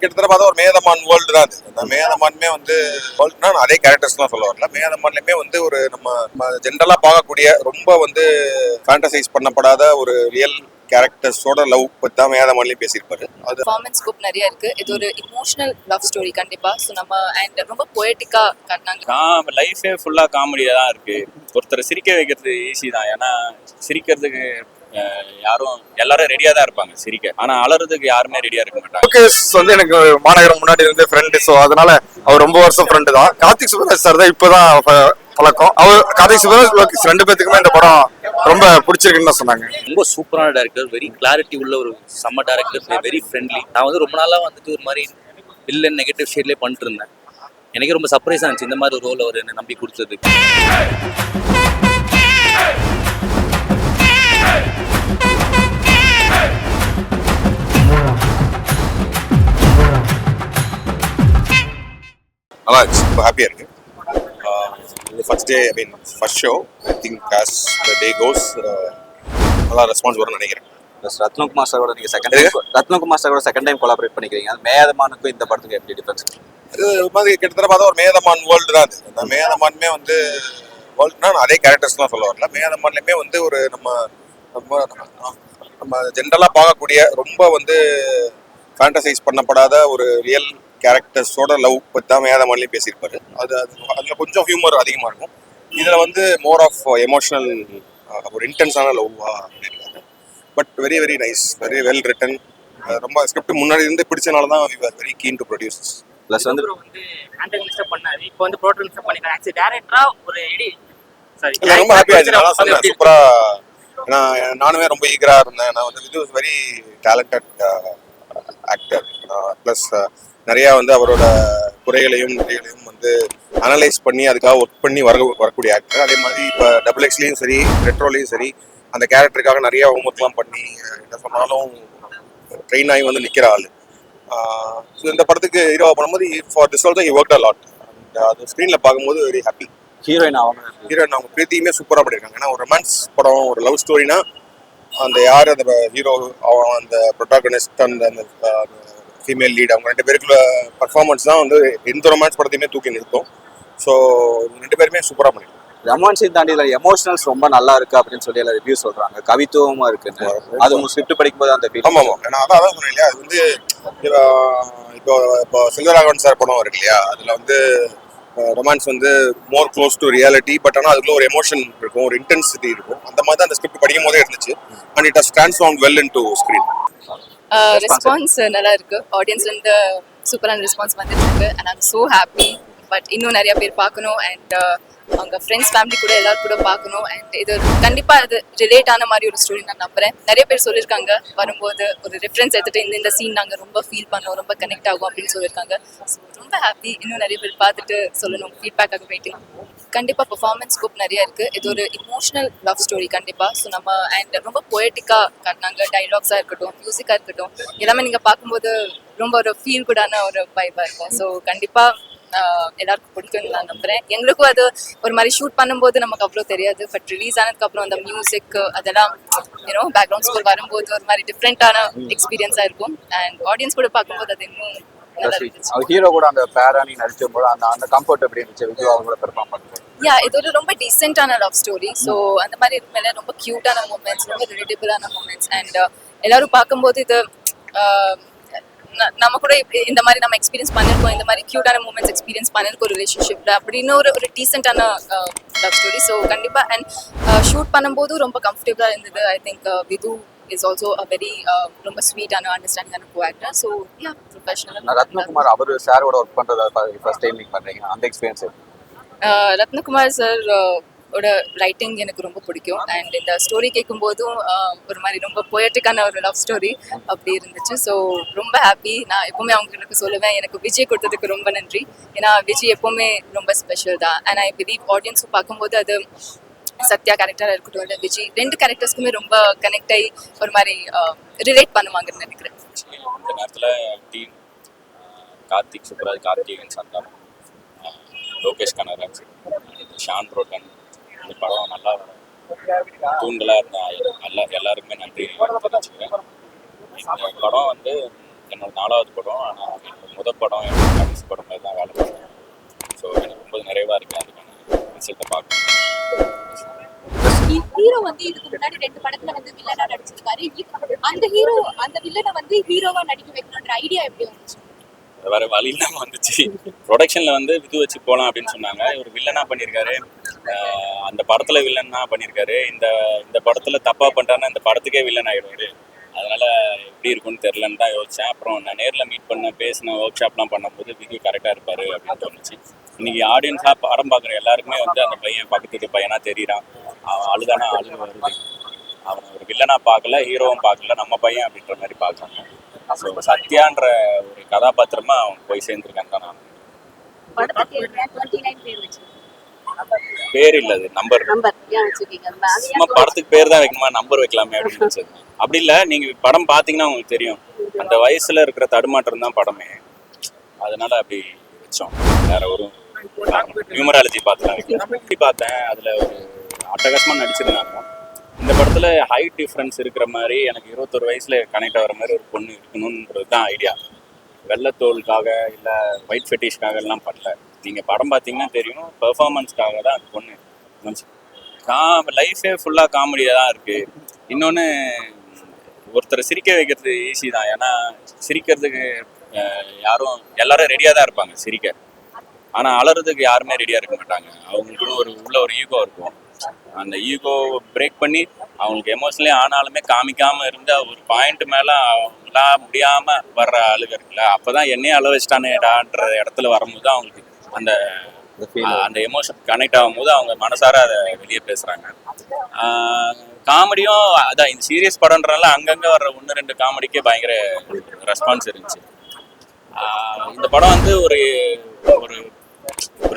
கிட்டத்தட்ட பார்த்தா ஒரு மேதமான் வேர்ல்டு தான் அது. அந்த மேதமான்மே வந்து வேர்ல்டுனா அதே கேரக்டர்ஸ் தான் சொல்ல வரல. மேதமான்லயுமே வந்து ஒரு நம்ம ஜென்ரலா பார்க்கக்கூடிய ரொம்ப வந்து ஃபேண்டசைஸ் பண்ணப்படாத ஒரு ரியல் கேரக்டர்ஸோட லவ் பத்தி தான் மேதமான்லயும் பேசியிருப்பாரு. அது பெர்ஃபார்மன்ஸ் ஸ்கோப் நிறைய இருக்கு. இது ஒரு இமோஷனல் லவ் ஸ்டோரி கண்டிப்பா. ஸோ நம்ம அண்ட் ரொம்ப பொயட்டிக்கா காட்டினாங்க. லைஃபே ஃபுல்லா காமெடியா தான் இருக்கு. ஒருத்தர் சிரிக்க வைக்கிறது ஈஸி தான். ஏன்னா சிரிக்கிறதுக்கு எல்லாரும் ரெடியா தான் இருப்பாங்க சிரிக்க. ஆனா அலறதுக்கு யாருமே ரெடியா இருக்க மாட்டாங்க. லோகேஷ் வந்து எனக்கு மாநகரம் முன்னாடி இருந்து ஃப்ரெண்டு. ஸோ அதனால அவர் ரொம்ப வருஷம் ஃப்ரெண்டு தான். கார்த்திக் சுப்ராஜ் சார் தான் இப்போதான் பழக்கம். அவர் கார்த்திக் சுப்ராஜ் லோகேஷ் ரெண்டு பேத்துக்குமே இந்த படம் ரொம்ப பிடிச்சிருக்குன்னு தான் சொன்னாங்க. ரொம்ப சூப்பரான டேரக்டர், வெரி கிளாரிட்டி உள்ள ஒரு செம்ம டேரக்டர், வெரி ஃப்ரெண்ட்லி. நான் வந்து ரொம்ப நாளாக வந்துட்டு ஒரு மாதிரி வில்லன் நெகட்டிவ் ஷேட்லேயே பண்ணிட்டு இருந்தேன். எனக்கு ரொம்ப சர்ப்ரைஸாக இருந்துச்சு இந்த மாதிரி ஒரு ரோல் அவர் என்னை நம்பி கொடுத்தது. நல்லா இருந்துச்சு. ரொம்ப ஹாப்பியாக இருக்கு. First day, first show. I think as the day goes நல்லா ரெஸ்பான்ஸ் வரும்னு நினைக்கிறேன். ரத்னகுமார் சாரோட நீங்கள் செகண்ட் டைம் கொலாபரேட் பண்ணிக்கிறீங்க. மேதமானுக்கும் இந்த படத்துக்கு எப்படி டிஃபரன்ஸ்? இது மாதிரி கிட்டத்தட்ட பார்த்தா ஒரு மேதமான் வேர்ல்டு தான் அது. அந்த மேதமான்மே வந்து வேர்ல்டுனா அதே கேரக்டர்ஸ் தான் சொல்ல வரல. மேதமான்லயுமே வந்து ஒரு நம்ம ஜென்ரலாக பார்க்கக்கூடிய ரொம்ப வந்து ஃபேண்டசைஸ் பண்ணப்படாத ஒரு ரியல் கேரக்டர்ஸோட லவ் பற்றி தான் மேதமான்லையும் பேசியிருப்பாரு. அதில் கொஞ்சம் ஹியூமர் அதிகமாக இருக்கும். இதில் வந்து மோர் ஆஃப் எமோஷனல் ஒரு இன்டென்ஸான லவ்வாக பண்ணியிருக்காரு. But very very nice, very well written. ரொம்ப ஸ்கிரிப்ட் முன்னாடி இருந்து பிடிச்சனால தான் we are very keen to produce. Plus வந்து ஆண்டகனிஸ்டா பண்ணாரு. இப்போ வந்து ப்ரோட்டகனிஸ்டா பண்ணிருக்காரு. ஆக்சுவலி டைரக்டரா ஒரு ரொம்ப ஹாப்பியாக இருந்துச்சு. நல்லா சொன்னேன், சூப்பராக. ஏன்னா நானுமே ரொம்ப ஈகராக இருந்தேன். நான் வந்து இது வெரி டேலண்டட் ஆக்டர். ப்ளஸ் நிறையா வந்து அவரோட குறைகளையும் நிறைகளையும் வந்து அனலைஸ் பண்ணி அதுக்காக ஒர்க் பண்ணி வரக்கூடிய ஆக்டர். அதே மாதிரி இப்போ XXXலையும் சரி, ரெட்ரோலையும் சரி, அந்த கேரக்டருக்காக நிறைய ஹோம்ஒர்க்லாம் பண்ணி என்ன சொன்னாலும் ட்ரெயின் ஆகி வந்து நிற்கிற ஆள். ஸோ இந்த படத்துக்கு ஹீரோவாக பண்ணும்போது for this also he worked a lot. அது ஸ்க்ரீனில் பார்க்கும்போது வெரி ஹாப்பி. ஹீரோயின் அவங்க பிரீத்தியுமே சூப்பராக பண்ணியிருக்காங்க. ஏன்னா ஒரு ரொமான்ஸ் படம், ஒரு லவ் ஸ்டோரினா அந்த யார் அந்த ஹீரோ, அந்த ப்ரொட்டாகனிஸ்ட், அந்த ஃபீமேல் லீட், அவங்க ரெண்டு பேருக்குள்ள பர்ஃபார்மன்ஸ் தான் வந்து எந்த ரொமான்ஸ் படத்தையுமே தூக்கி நிறுத்தும். ஸோ ரெண்டு பேருமே சூப்பராக பண்ணியிருக்காங்க. ரொமான்ஸை தாண்டி இதில் எமோஷனல்ஸ் ரொம்ப நல்லா இருக்கு அப்படின்னு சொல்லி எல்லாம் ரிவ்யூ சொல்றாங்க. கவித்துவமா இருக்குன்னு. அது உங்க ஸ்கிரிப்ட் படிக்கும்போது அந்த ஃபீல். ஆமாம், ஏன்னா அதான் சொன்னேன் இல்லையா. அது வந்து இப்போ செல்வராகவன் சார் படம் இருக்கு இல்லையா, அதில் வந்து ரொமான்ஸ் வந்து மோர் க்ளோஸ் டு ரியாலிட்டி. பட் ஆனால் அதுக்குள்ள ஒரு எமோஷன் இருக்கும், ஒரு இன்டென்சிட்டி இருக்கும். அந்த மாதிரி தான் அந்த ஸ்கிரிப்ட் படிக்கும் போதே இருந்துச்சு. And it has ட்ரான்ஸ்ஃபார்ம்ட் well into screen. Response நல்லா இருக்கு. ஆடியன்ஸ்ல இருந்து சூப்பரான ரெஸ்பான்ஸ் வந்துட்டு இருக்கு. And I'm so happy. But இன்னும் நிறைய பேர் பார்க்கணும். அண்ட் அவங்க ஃப்ரெண்ட்ஸ் ஃபேமிலி கூட எல்லாரும் கூட பார்க்கணும். அண்ட் இது கண்டிப்பாக அது ரிலேட் ஆன மாதிரி ஒரு ஸ்டோரி நான் நம்புறேன். நிறைய பேர் சொல்லியிருக்காங்க வரும்போது ஒரு ரெஃபரன்ஸ் எடுத்துட்டு இந்த சீன் நாங்கள் ரொம்ப ஃபீல் பண்ணோம், ரொம்ப கனெக்ட் ஆகும் அப்படின்னு சொல்லியிருக்காங்க. ஸோ ரொம்ப ஹாப்பி. இன்னும் நிறைய பேர் பார்த்துட்டு சொல்லணும், ஃபீட்பேக்காக வெயிட்டிங். கண்டிப்பாக பெர்ஃபார்மன்ஸ் ஸ்கோப் நிறைய இருக்குது. இது ஒரு இமோஷனல் லவ் ஸ்டோரி கண்டிப்பாக. ஸோ நம்ம அண்ட் ரொம்ப பொயட்டிக்காக காட்டினாங்க. டைலாக்ஸாக இருக்கட்டும், மியூசிக்காக இருக்கட்டும், எல்லாமே நீங்கள் பார்க்கும்போது ரொம்ப ஒரு ஃபீல் குடான ஒரு வைபாக இருக்கும். ஸோ கண்டிப்பாக எல்லாருக்கும் பிடிக்கும்னு நான் நம்புறேன். எங்களுக்கும் அது ஒரு மாதிரி ஷூட் பண்ணும்போது நமக்கு அவ்வளோ தெரியாது. பட் ரிலீஸ் ஆனதுக்கப்புறம் அந்த மியூசிக் அதெல்லாம் பேக்ரவுண்ட் ஸ்கோர் வரும்போது ஒரு மாதிரி டிஃப்ரெண்டான எக்ஸ்பீரியன்ஸாக இருக்கும். அண்ட் ஆடியன்ஸ் கூட பார்க்கும்போது அது இன்னும் நல்லா இருந்துச்சு. ஹீரோ கூட அந்த பேரானி நடிச்சும்போது அந்த கம்ஃபர்ட் எப்படி இருந்துச்சு? விஜய் அவங்க கூட பெர்ஃபார்ம் பண்ணுறது. இது ஒரு ரொம்ப டீசென்டான லவ் ஸ்டோரி. ஸோ அந்த மாதிரி மேலே ரொம்ப க்யூட்டான மூமெண்ட்ஸ், ரொம்ப ரிலேட்டபிளான மூமெண்ட்ஸ். அண்ட் எல்லாரும் பார்க்கும்போது இது நம்ம கூட இந்த மாதிரி நம்ம எக்ஸ்பீரியன்ஸ் பண்ணியிருக்கோம், இந்த மாதிரி க்யூட்டான மூமெண்ட்ஸ் எக்ஸ்பீரியன்ஸ் பண்ணியிருக்கோம் ரிலேஷன்ஷிப்பில் அப்படின்னு ஒரு டீசென்டான லவ் ஸ்டோரி. ஸோ கண்டிப்பாக அண்ட் ஷூட் பண்ணும்போது ரொம்ப கம்ஃபர்டபுளாக இருந்தது. I think Vidhu is also a very ரொம்ப ஸ்வீட்டான அண்டர்ஸ்டாண்டிங்கான co actor. So professional. Ratnakumar அவர் சாரோட ஒர்க் பண்ணுறதா ஃபர்ஸ்ட் டைம் நீங்கள் பண்ணுறீங்க, அந்த எக்ஸ்பீரியன்ஸ்? ரத்னகுமார் சார் ஓட ரைட்டிங் எனக்கு ரொம்ப பிடிக்கும். அண்ட் இந்த ஸ்டோரி கேட்கும்போதும் ஒரு மாதிரி ரொம்ப பொயட்டிக்கான ஒரு லவ் ஸ்டோரி அப்படி இருந்துச்சு. ஸோ ரொம்ப ஹாப்பி. நான் எப்போவுமே அவங்களுக்கு சொல்லுவேன், எனக்கு விஜய் கொடுத்ததுக்கு ரொம்ப நன்றி. ஏன்னா விஜய் எப்போவுமே ரொம்ப ஸ்பெஷல் தான். அண்ட் ஐ பிலீவ் ஆடியன்ஸும் பார்க்கும்போது அது சத்யா கேரக்டராக இருக்கட்டும், இல்லை விஜய், ரெண்டு கேரக்டர்ஸ்க்குமே ரொம்ப கனெக்ட் ஆகி ஒரு மாதிரி ரிலேட் பண்ணுவாங்கன்னு நினைக்கிறேன். இந்த நேரத்தில் டீம் கார்த்திக் சுப்ராஜ், கார்த்திகேயன் சந்தானம், லோகேஷ் கனகராஜ், ஷான் ரோட்டன், இந்த படம் நல்லா தூண்டலாக இருந்தால் எல்லாருக்குமே நன்றி தெரிவிச்சுக்கிறேன். இந்த படம் வந்து என்னோட 4வது படம். ஆனால் என்னோட முதல் படம் என்னோட கடைசி படம் மாதிரி தான் வேலை பண்ணுறேன். ஸோ எனக்கு ரொம்ப நிறைவாக இருக்குது அதுக்கான ரிசல்ட்டை பார்க்கணும். ஹீரோ வந்து இதுக்கு முன்னாடி 2 படத்துல வந்து வில்லனா நடிச்சிருக்காரு. அந்த ஹீரோ அந்த வில்லனை வந்து ஹீரோவா நடிக்க வைக்கணும்ன்ற ஐடியா எப்படி வந்துச்சு? வேற வழி இல்லாமல் வந்துச்சு. ப்ரொடக்ஷனில் வந்து விது வச்சு போகலாம் அப்படின்னு சொன்னாங்க. இவர் வில்லனாக பண்ணியிருக்காரு. அந்த படத்தில் வில்லனா பண்ணியிருக்காரு. இந்த படத்தில் தப்பாக பண்ணிட்டாருன்னா இந்த படத்துக்கே வில்லன் ஆகிடுவாரு. அதனால் எப்படி இருக்கும்னு தெரிலன்னு தான் யோசித்தேன். அப்புறம் நான் நேரில் மீட் பண்ண பேசினேன், ஒர்க் ஷாப்லாம் பண்ணும்போது விது கரெக்டாக இருப்பார் அப்படின்னு தோணுச்சு. இன்றைக்கி ஆடியன்ஸாக படம் பார்க்குற எல்லாருக்குமே வந்து அந்த பையன் பக்கத்து பையனாக தெரியுறான். அவன் அழுதானா அழுது வருது. அவனை ஒரு வில்லனாக பார்க்கல, ஹீரோவும் பார்க்கல, நம்ம பையன் அப்படின்ற மாதிரி பார்க்குறாங்க. ஸோ சத்யான்ற ஒரு கதாபாத்திரமா அவன் போய் சேர்ந்துருக்கான்னு தான் நான். படத்துக்கு 29 பேர் வச்சு பேர் இல்லை, அது நம்பர். ஏன் வச்சிருக்கீங்க? சும்மா படத்துக்கு பேர் தான் வைக்கணுமா, நம்பர் வைக்கலாமே அப்படின்னு நினச்சது. அப்படி இல்லை, நீங்கள் படம் பார்த்தீங்கன்னா உங்களுக்கு தெரியும், அந்த வயசில் இருக்கிற தடுமாற்றம் தான் படமே. அதனால அப்படி வச்சோம். வேற ஒரு நியூமராலஜி பார்த்துலாம் பார்த்தேன். அதில் ஒரு அட்டகாசமாக நடிச்சிருந்தாங்க. இந்த படத்தில் ஹைட் டிஃப்ரென்ஸ் இருக்கிற மாதிரி எனக்கு 21 வயசில் கனெக்ட் ஆகிற மாதிரி ஒரு பொண்ணு இருக்கணுன்றது தான் ஐடியா. வெள்ளத்தோலுக்காக இல்லை ஒயிட் ஃபெட்டிஷ்காக எல்லாம் பண்ணல. நீங்கள் படம் பார்த்தீங்கன்னா தெரியும், பெர்ஃபார்மன்ஸ்க்காக தான் அந்த பொண்ணு. லைஃபே ஃபுல்லாக காமெடியாக தான் இருக்குது. இன்னொன்று, ஒருத்தரை சிரிக்க வைக்கிறது ஈஸி தான். ஏன்னா சிரிக்கிறதுக்கு எல்லாரும் ரெடியாக தான் இருப்பாங்க சிரிக்க. ஆனால் அலறதுக்கு யாருமே ரெடியாக இருக்க மாட்டாங்க. அவங்களுக்குன்னு உள்ள ஒரு ஈகோ இருக்கும். அந்த ஈகோ பிரேக் பண்ணி அவங்களுக்கு எமோஷனலி ஆனாலுமே காமிக்காமல் இருந்து ஒரு பாயிண்ட் மேலே அவங்களா முடியாமல் வர்ற ஆளுங்க இருக்குல்ல, அப்போ தான் என்னையே அழ வச்சிட்டானேடான்ற இடத்துல வரும்போது அவங்களுக்கு அந்த எமோஷன் கனெக்ட் ஆகும்போது அவங்க மனசார அதை வெளியே பேசுகிறாங்க. காமெடியும் அதான், இந்த சீரியஸ் படம்ன்றனால அங்கங்கே வர்ற 1-2 காமெடிக்கே பயங்கர ரெஸ்பான்ஸ் இருந்துச்சு. இந்த படம் வந்து ஒரு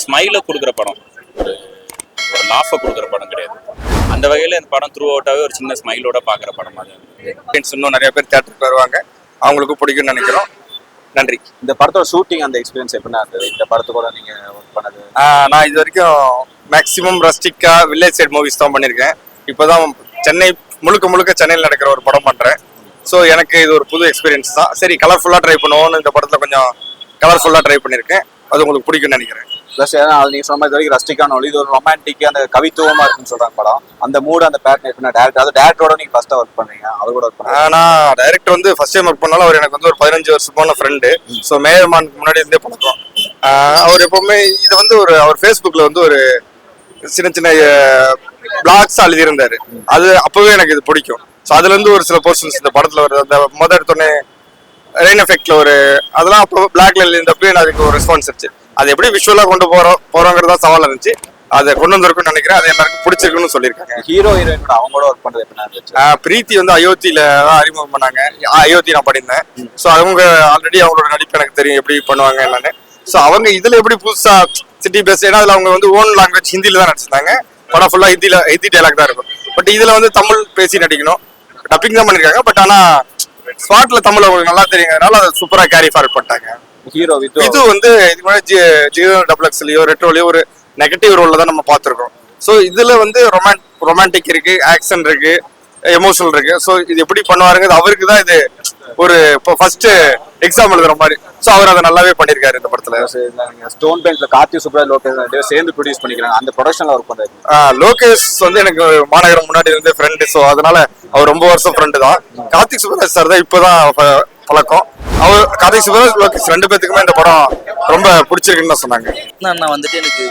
ஸ்மைலை கொடுக்குற படம், ஒரு லாஃபை கொடுக்குற படம் கிடையாது. அந்த வகையில் இந்த படம் த்ரூ அவுட்டாகவே ஒரு சின்ன ஸ்மைலோட பார்க்குற படம் மாதிரி. இன்னும் நிறைய பேர் தியேட்டருக்கு வருவாங்க, அவங்களுக்கும் பிடிக்கும்னு நினைக்கிறோம். நன்றி. இந்த படத்தோட ஷூட்டிங் அந்த எக்ஸ்பீரியன்ஸ் எப்படின்னா இருந்தது? இந்த படத்தோட நீங்க ஒர்க் பண்ணது? நான் இது வரைக்கும் மேக்ஸிமம் ரஸ்டிக்கா வில்லேஜ் சைட் மூவிஸ் தான் பண்ணியிருக்கேன். இப்போதான் சென்னை முழுக்க சென்னையில் நடக்கிற ஒரு படம் பண்ணுறேன். ஸோ எனக்கு இது ஒரு புது எக்ஸ்பீரியன்ஸ் தான். சரி, கலர்ஃபுல்லாக ட்ரை பண்ணுவோன்னு இந்த படத்தில் கொஞ்சம் கலர்ஃபுல்லாக ட்ரை பண்ணியிருக்கேன். அது உங்களுக்கு பிடிக்கும்னு நினைக்கிறேன். ப்ளஸ் அது நீங்கள் சொன்ன மாதிரி இது வரைக்கும் ரஸ்டிக்கான இது ஒரு ரொமான்டிக், அந்த கவித்துவமாக இருக்குன்னு சொல்கிறாங்க படம். அந்த மூடு, அந்த பேட்டர்ன் எப்படின்னா டேரக்டர், அது டேரக்டரோட நீங்கள் ஃபஸ்ட்டாக ஒர்க் பண்ணுறீங்க, அவர் கூட ஒர்க் பண்ணுறேன். நான் டைரக்டர் வந்து ஃபர்ஸ்ட் டைம் ஒர்க் பண்ணாலும் அவர் எனக்கு வந்து ஒரு 15 வருஷமான ஃப்ரெண்டு. ஸோ மேயர்மானுக்கு முன்னாடி இருந்தே பழக்கம். அவர் எப்பவுமே இது வந்து அவர் ஃபேஸ்புக்கில் வந்து ஒரு சின்ன பிளாக்ஸ் எழுதியிருந்தாரு. அது அப்பவே எனக்கு இது பிடிக்கும். ஸோ அதுலேருந்து ஒரு சில போர்ஷன்ஸ் இந்த படத்தில் வருது. அந்த முதல் எடுத்தோடனே ரெயின் எஃபெக்ட்ல அதெல்லாம் அப்போ பிளாக்ல இருந்தப்போ அதுக்கு ஒரு ரெஸ்பான்ஸ் இருந்துச்சு. அது எப்படி விஷுவலாக கொண்டு போறோங்கிறதா சவால் இருந்துச்சு. அதை கொண்டு வந்திருக்குன்னு நினைக்கிறேன். அது எல்லாருக்கும் பிடிச்சிருக்குன்னு சொல்லியிருக்காங்க. ஹீரோ ஹீரோயினோட அவங்களோட ஒர்க் பண்ணுறது எப்படின்னா இருந்துச்சு? பிரீத்தி வந்து அயோத்தியில தான் அறிமுகம் பண்ணாங்க. அயோத்தி நான் பண்ணியிருந்தேன். ஸோ அவங்க ஆல்ரெடி அவங்களோட நடிப்பு எனக்கு தெரியும் எப்படி பண்ணுவாங்க என்னன்னு. ஸோ அவங்க இதுல எப்படி புதுசா சிட்டி பேஸ், ஏன்னா அதுல அவங்க வந்து ஓன் லாங்குவேஜ் ஹிந்தியில தான் நடிச்சிருந்தாங்க. படம் ஃபுல்லா ஹிந்தி டைலாக் தான் இருக்கும். பட் இதுல வந்து தமிழ் பேசி நடிக்கணும். டப்பிங் தான் பண்ணிருக்காங்க. பட் ஆனா ஸ்பாட்ல தமிழ் அவங்களுக்கு நல்லா தெரியுங்கிறதுனால அதை சூப்பரா கேரி ஃபார்வர்ட் பண்ணிட்டாங்க. ஹீரோ இது வந்து இது மாதிரி JXXலயோ ரெட்ரோலயோ ஒரு நெகட்டிவ் ரோல்ல தான் நம்ம பார்த்துருக்கோம். ஸோ இதுல வந்து ரொமான்டிக் இருக்கு, ஆக்ஷன் இருக்கு, எமோஷனல் இருக்கு. ஸோ இது எப்படி பண்ணுவாருங்கிறது அவருக்கு தான் இது ஒரு இப்போ ஃபர்ஸ்ட் எக்ஸாம் எழுதுற மாதிரி. ஸோ அவர் அதை நல்லாவே பண்ணியிருக்காரு இந்த படத்துல. ஸ்டோன் பெயிண்ட்ல கார்த்தி சுப்ராஜ், லோகேஷ் 2 பேரும் சேர்ந்து ப்ரொடியூஸ் பண்ணிக்கிறாங்க. அந்த ப்ரொடக்ஷன்ல ஒர்க் பண்றாரு. லோகேஷ் வந்து எனக்கு மாநகரம் முன்னாடி இருந்த ஃப்ரெண்டு. ஸோ அதனால அவர் ரொம்ப வருஷம் ஃப்ரெண்டு தான். கார்த்திக் சுப்ராஜ் சார் தான் இப்போதான் பழக்கம். கார்த்திக் சுப்ராஜ், லோகேஷ் 2 பேத்துக்குமே இந்த படம் ரொம்ப பிடிச்சிருக்குன்னு தான் சொன்னாங்க. நான் வந்துட்டு எனக்கு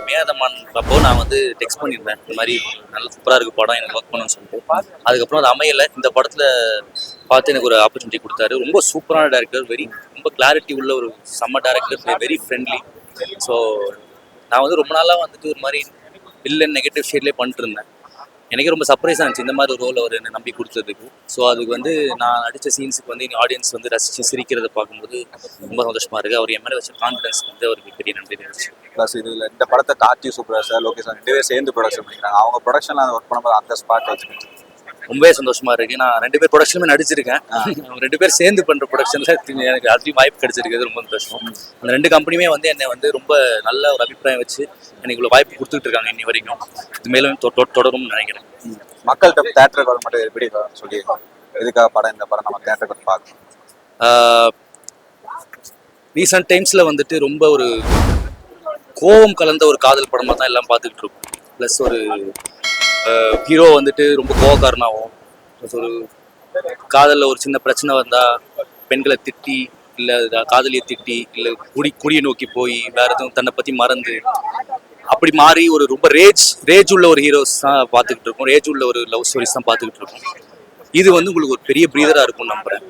மேதமான் அப்போ நான் வந்து டெக்ஸ்ட் பண்ணியிருந்தேன், இந்த மாதிரி நல்ல சூப்பராக இருக்குது படம், எனக்கு ஒர்க் பண்ணணும்னு சொல்லிட்டு. அதுக்கப்புறம் அது அமையலை. இந்த படத்தில் பார்த்து எனக்கு ஒரு ஆப்பர்ச்சுனிட்டி கொடுத்தாரு. ரொம்ப சூப்பரான டேரக்டர், ரொம்ப கிளாரிட்டி உள்ள ஒரு செம்ம டேரக்டர், வெரி ஃப்ரெண்ட்லி. ஸோ நான் வந்து ரொம்ப நாளாக வந்துட்டு ஒரு மாதிரி வில்லன் நெகட்டிவ் ஷேட்லேயே பண்ணிட்டு இருந்தேன். எனக்கு ரொம்ப சர்ப்ரைஸாக இருந்துச்சு இந்த மாதிரி ஒரு ரோல் அவர் என்னை நம்பி கொடுத்ததுக்கு. ஸோ அதுக்கு வந்து நான் நடித்த சீன்ஸுக்கு வந்து ஆடியன்ஸ் வந்து ரசித்து சிரிக்கிறத பார்க்கும்போது ரொம்ப சந்தோஷமாக இருக்குது. அவர் என் மேலே வச்ச கான்ஃபிடன்ஸ் வந்து அவருக்கு பெரிய நன்றி இருந்துச்சு. ப்ளஸ் இதில் இந்த படத்தை கார்த்தி சுப்ராஜ் சார், லோகேஷ் 2 பேரும் சேர்ந்து ப்ரொடக்ஷன் பண்ணிக்கிறாங்க. அவங்க ப்ரொடக்ஷனில் ஒர்க் பண்ணும்போது அந்த ஸ்பாட் வச்சுக்கிட்டு ரொம்பவே சந்தோஷமா இருக்கு. நான் 2 பேர் ப்ரொடக்ஷனுமே நடிச்சிருக்கேன். அவங்க 2 பேர் சேர்ந்து பண்ற ப்ரொடக்ஷன்ல எனக்கு அதுலேயும் வாய்ப்பு கிடைச்சிருக்கிறது ரொம்ப சந்தோஷம். அந்த 2 கம்பெனியுமே வந்து என்னை வந்து ரொம்ப நல்ல ஒரு அபிப்பிராயம் வச்சு எனக்கு இவ்வளோ வாய்ப்பு கொடுத்துட்டு இருக்காங்க இன்னி வரைக்கும். இது மேலும் தொடரும்னு நினைக்கிறேன். மக்கள்கிட்ட தேட்டருக்கு வர மட்டும் எப்படி சொல்லி எதுக்காக படம், இந்த படம் நம்ம தேட்டருக்கு பார்க்கணும்? ரீசெண்ட் டைம்ஸில் வந்துட்டு ரொம்ப ஒரு கோபம் கலந்த ஒரு காதல் படமாக தான் எல்லாம் பார்த்துக்கிட்டு இருக்கோம். ப்ளஸ் ஒரு ஹீரோ வந்துட்டு ரொம்ப கோவக்காரனாகவும், ப்ளஸ் ஒரு காதலில் ஒரு சின்ன பிரச்சனை வந்தால் பெண்களை திட்டி, இல்லை காதலியை திட்டி, இல்லை குடியை நோக்கி போய் வேற எதுவும் தன்னை பற்றி மறந்து அப்படி மாறி ஒரு ரொம்ப ரேஜ் உள்ள ஒரு ஹீரோஸ் தான் பார்த்துக்கிட்டு இருக்கோம். ரேஜ் உள்ள ஒரு லவ் ஸ்டோரிஸ் தான் பார்த்துக்கிட்டு இருக்கோம். இது வந்து உங்களுக்கு ஒரு பெரிய பிரீதராக இருக்கும்னு நம்புறேன்.